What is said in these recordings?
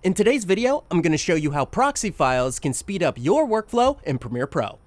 In today's video, I'm going to show you how proxy files can speed up your workflow in Premiere Pro.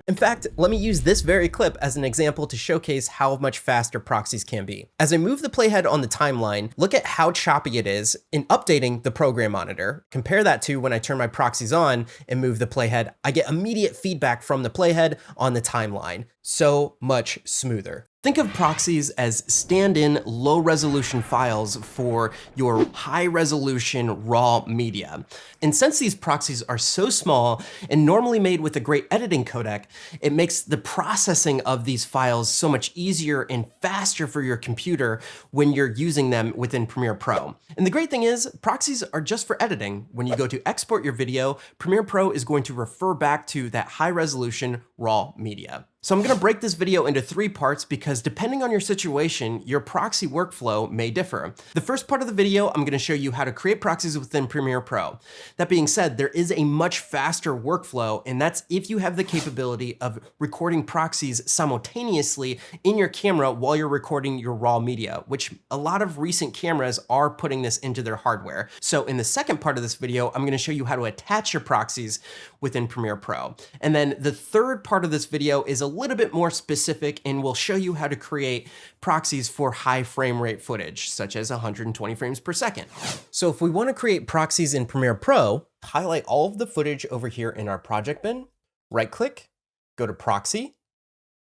In fact, let me use this very clip as an example to showcase how much faster proxies can be. As I move the playhead on the timeline, look at how choppy it is in updating the program monitor. Compare that to when I turn my proxies on and move the playhead. I get immediate feedback from the playhead on the timeline. So much smoother. Think of proxies as stand-in low-resolution files for your high-resolution raw media. And since these proxies are so small and normally made with a great editing codec, it makes the processing of these files so much easier and faster for your computer when you're using them within Premiere Pro. And the great thing is, proxies are just for editing. When you go to export your video, Premiere Pro is going to refer back to that high-resolution raw media. So I'm gonna break this video into 3 parts because depending on your situation, your proxy workflow may differ. The first part of the video, I'm gonna show you how to create proxies within Premiere Pro. That being said, there is a much faster workflow, and that's if you have the capability of recording proxies simultaneously in your camera while you're recording your raw media, which a lot of recent cameras are putting this into their hardware. So in the second part of this video, I'm gonna show you how to attach your proxies within Premiere Pro. And then the third part of this video is a little bit more specific and will show you how to create proxies for high frame rate footage, such as 120 frames per second. So if we want to create proxies in Premiere Pro, highlight all of the footage over here in our project bin, right click, go to Proxy,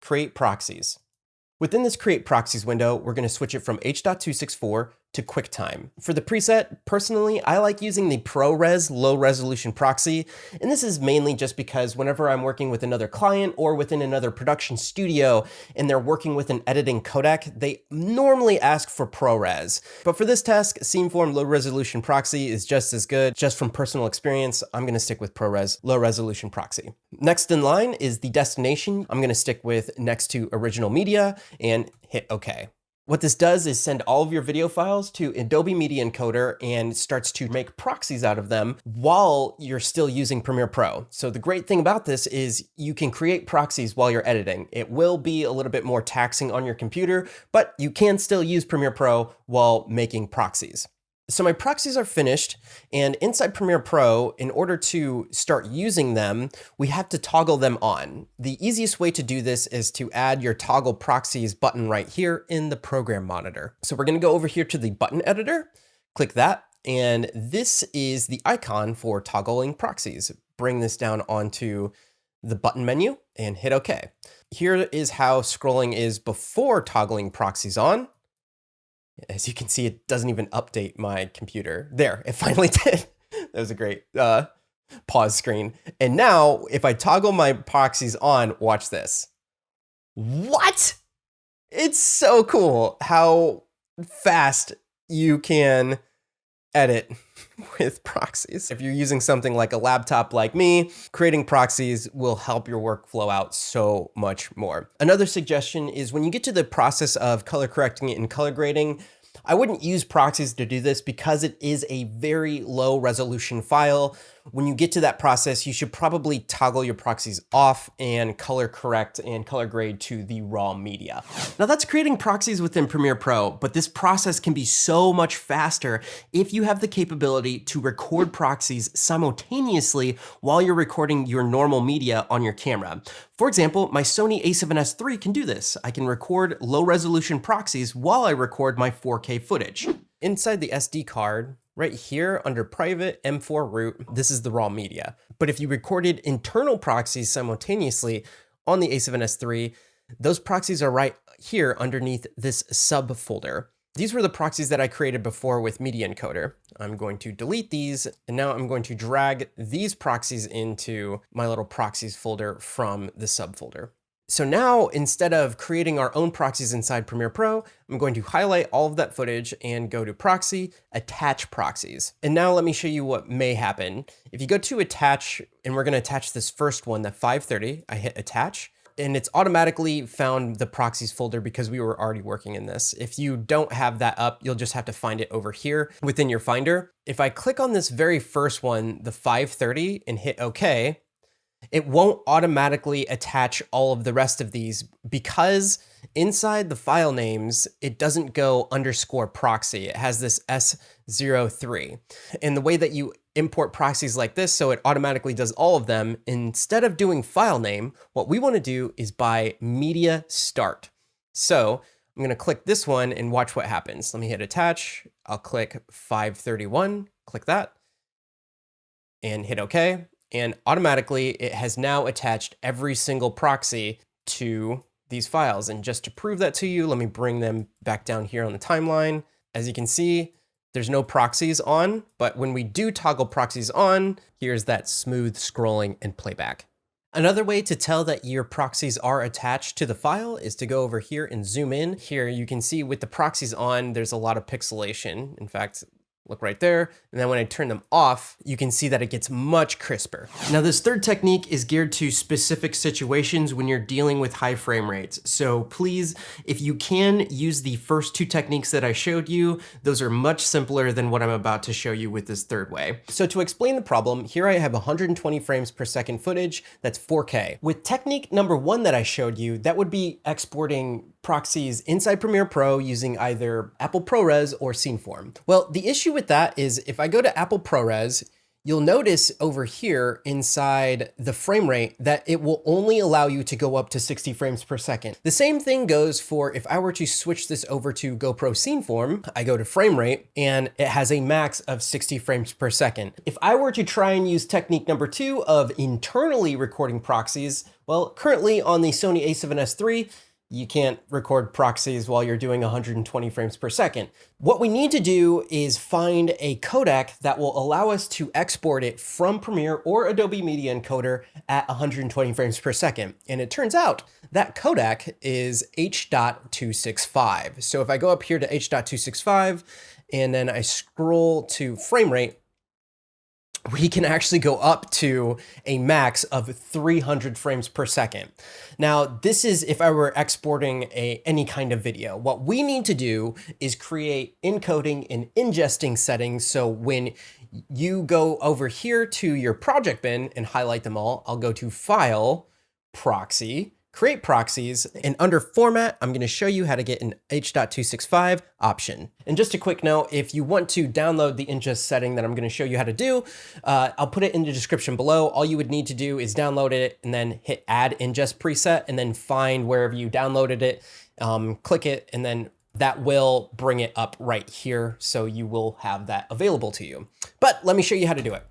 Create Proxies. Within this Create Proxies window, we're going to switch it from H.264 to QuickTime. For the preset, personally, I like using the ProRes low resolution proxy, and this is mainly just because whenever I'm working with another client or within another production studio and they're working with an editing codec, they normally ask for ProRes. But for this task, Sceneform low resolution proxy is just as good. Just from personal experience, I'm gonna stick with ProRes low resolution proxy. Next in line is the destination. I'm gonna stick with next to original media and hit OK. What this does is send all of your video files to Adobe Media Encoder and starts to make proxies out of them while you're still using Premiere Pro. So the great thing about this is you can create proxies while you're editing. It will be a little bit more taxing on your computer, but you can still use Premiere Pro while making proxies. So my proxies are finished, and inside Premiere Pro, in order to start using them, we have to toggle them on. The easiest way to do this is to add your toggle proxies button right here in the program monitor. So we're gonna go over here to the button editor, click that, and this is the icon for toggling proxies. Bring this down onto the button menu and hit OK. Here is how scrolling is before toggling proxies on. As you can see, it doesn't even update my computer. There, it finally did. That was a great pause screen. And now, if I toggle my proxies on, watch this. What? It's so cool how fast you can edit with proxies. If you're using something like a laptop like me, creating proxies will help your workflow out so much more. Another suggestion is when you get to the process of color correcting and color grading, I wouldn't use proxies to do this because it is a very low resolution file. When you get to that process, you should probably toggle your proxies off and color correct and color grade to the raw media. Now that's creating proxies within Premiere Pro, but this process can be so much faster if you have the capability to record proxies simultaneously while you're recording your normal media on your camera. For example, my Sony a7S III can do this. I can record low resolution proxies while I record my 4K footage. Inside the SD card, right here under private M4 root, this is the raw media. But if you recorded internal proxies simultaneously on the A7S III, those proxies are right here underneath this subfolder. These were the proxies that I created before with Media Encoder. I'm going to delete these, and now I'm going to drag these proxies into my little proxies folder from the subfolder. So now, instead of creating our own proxies inside Premiere Pro, I'm going to highlight all of that footage and go to Proxy, Attach Proxies. And now let me show you what may happen. If you go to Attach, and we're gonna attach this first one, the 530, I hit Attach, and it's automatically found the proxies folder because we were already working in this. If you don't have that up, you'll just have to find it over here within your Finder. If I click on this very first one, the 530, and hit OK, It won't automatically attach all of the rest of these because inside the file names, it doesn't go _proxy. It has this S03. And the way that you import proxies like this, so it automatically does all of them, instead of doing file name, what we want to do is by media start. So I'm going to click this one and watch what happens. Let me hit attach. I'll click 531, click that, and hit OK. And automatically, it has now attached every single proxy to these files. And just to prove that to you, let me bring them back down here on the timeline. As you can see, there's no proxies on, but when we do toggle proxies on, here's that smooth scrolling and playback. Another way to tell that your proxies are attached to the file is to go over here and zoom in. Here you can see with the proxies on, there's a lot of pixelation. In fact, look right there. And then when I turn them off, you can see that it gets much crisper. Now, this third technique is geared to specific situations when you're dealing with high frame rates. So please, if you can, use the first two techniques that I showed you. Those are much simpler than what I'm about to show you with this third way. So to explain the problem, here I have 120 frames per second footage. That's 4K. With technique number one that I showed you, that would be exporting proxies inside Premiere Pro using either Apple ProRes or Sceneform. Well, the issue with that is if I go to Apple ProRes, you'll notice over here inside the frame rate that it will only allow you to go up to 60 frames per second. The same thing goes for if I were to switch this over to GoPro Sceneform, I go to frame rate and it has a max of 60 frames per second. If I were to try and use technique number two of internally recording proxies, well, currently on the Sony a7S III, you can't record proxies while you're doing 120 frames per second. What we need to do is find a codec that will allow us to export it from Premiere or Adobe Media Encoder at 120 frames per second. And it turns out that codec is H.265. So if I go up here to H.265 and then I scroll to frame rate, we can actually go up to a max of 300 frames per second. Now, this is if I were exporting any kind of video. What we need to do is create encoding and ingesting settings. So when you go over here to your project bin and highlight them all, I'll go to File, Proxy, Create Proxies, and under Format, I'm going to show you how to get an H.265 option. And just a quick note, if you want to download the ingest setting that I'm going to show you how to do, I'll put it in the description below. All you would need to do is download it and then hit Add Ingest Preset and then find wherever you downloaded it, click it, and then that will bring it up right here. So you will have that available to you. But let me show you how to do it.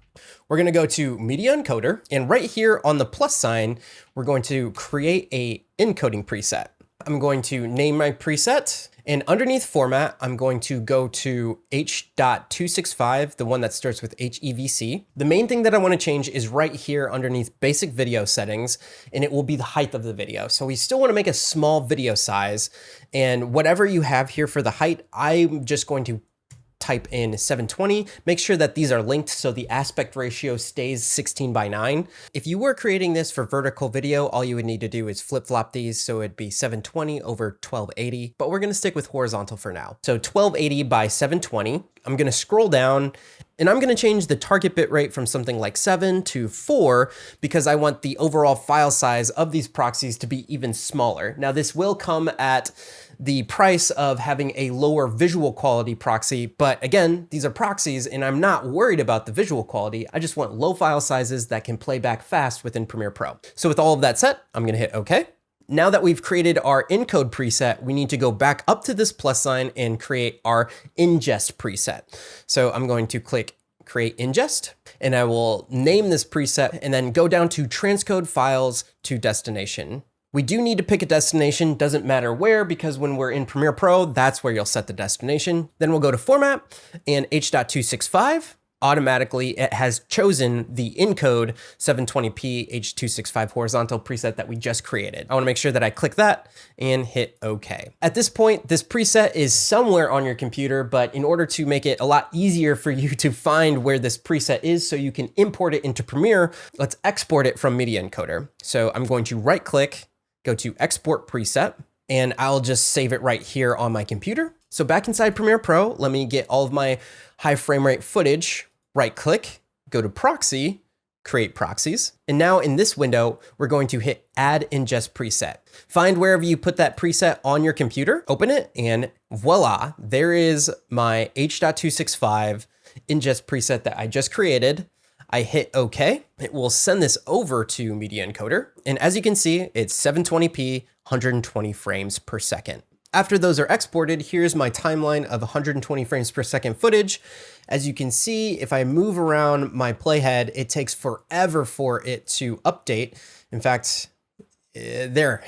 We're going to go to Media Encoder, and right here on the plus sign, we're going to create a encoding preset. I'm going to name my preset, and underneath format, I'm going to go to H.265, the one that starts with HEVC. The main thing that I want to change is right here underneath basic video settings, and it will be the height of the video. So we still want to make a small video size, and whatever you have here for the height, I'm just going to type in 720. Make sure that these are linked so the aspect ratio stays 16:9. If you were creating this for vertical video, all you would need to do is flip-flop these so it'd be 720 over 1280, but we're going to stick with horizontal for now. So 1280 by 720. I'm going to scroll down and I'm going to change the target bitrate from something like 7 to 4 because I want the overall file size of these proxies to be even smaller. Now, this will come at the price of having a lower visual quality proxy, but again, these are proxies and I'm not worried about the visual quality. I just want low file sizes that can play back fast within Premiere Pro. So with all of that set, I'm going to hit OK. Now that we've created our encode preset, we need to go back up to this plus sign and create our ingest preset. So I'm going to click Create Ingest, and I will name this preset and then go down to Transcode Files to Destination. We do need to pick a destination, doesn't matter where, because when we're in Premiere Pro, that's where you'll set the destination. Then we'll go to Format and H.265. Automatically, it has chosen the encode 720p H.265 horizontal preset that we just created. I want to make sure that I click that and hit OK. At this point, this preset is somewhere on your computer, but in order to make it a lot easier for you to find where this preset is so you can import it into Premiere, let's export it from Media Encoder. So I'm going to right click, go to Export Preset, and I'll just save it right here on my computer. So back inside Premiere Pro, let me get all of my high frame rate footage. Right click, go to Proxy, create proxies. And now in this window, we're going to hit add ingest preset. Find wherever you put that preset on your computer, open it, and voila, there is my H.265 ingest preset that I just created. I hit OK. It will send this over to Media Encoder. And as you can see, it's 720p, 120 frames per second. After those are exported, here's my timeline of 120 frames per second footage. As you can see, if I move around my playhead, it takes forever for it to update. In fact, there,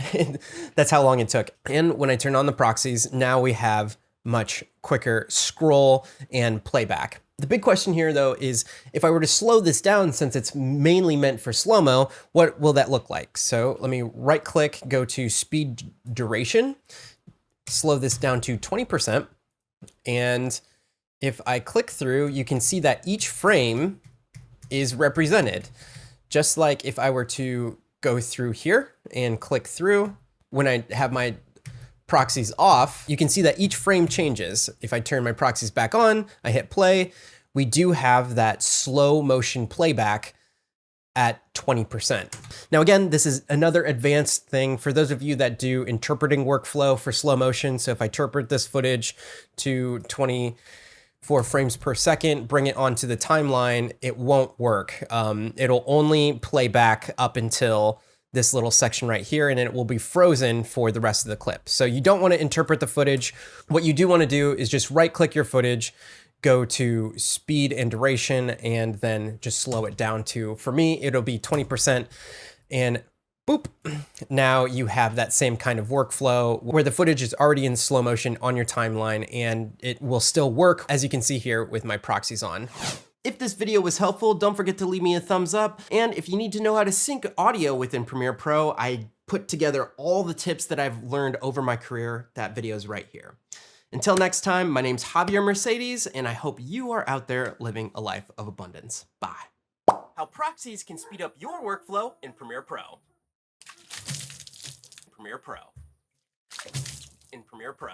that's how long it took. And when I turn on the proxies, now we have much quicker scroll and playback. The big question here though is if I were to slow this down, since it's mainly meant for slow-mo, what will that look like? So let me right click, go to speed duration, slow this down to 20%. And if I click through, you can see that each frame is represented. Just like if I were to go through here and click through, when I have my proxies off, you can see that each frame changes. If I turn my proxies back on, I hit play, we do have that slow motion playback at 20%. Now again, this is another advanced thing for those of you that do interpreting workflow for slow motion. So if I interpret this footage to 24 frames per second, bring it onto the timeline, it won't work. It'll only play back up until this little section right here, and it will be frozen for the rest of the clip. So you don't want to interpret the footage. What you do want to do is just right click your footage, go to speed and duration, and then just slow it down to, for me, it'll be 20%, and boop. Now you have that same kind of workflow where the footage is already in slow motion on your timeline, and it will still work, as you can see here with my proxies on. If this video was helpful, don't forget to leave me a thumbs up. And if you need to know how to sync audio within Premiere Pro, I put together all the tips that I've learned over my career. That video is right here. Until next time, my name's Javier Mercedes, and I hope you are out there living a life of abundance. Bye. How proxies can speed up your workflow in Premiere Pro. Premiere Pro. In Premiere Pro.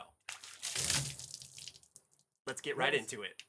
Let's get right into it.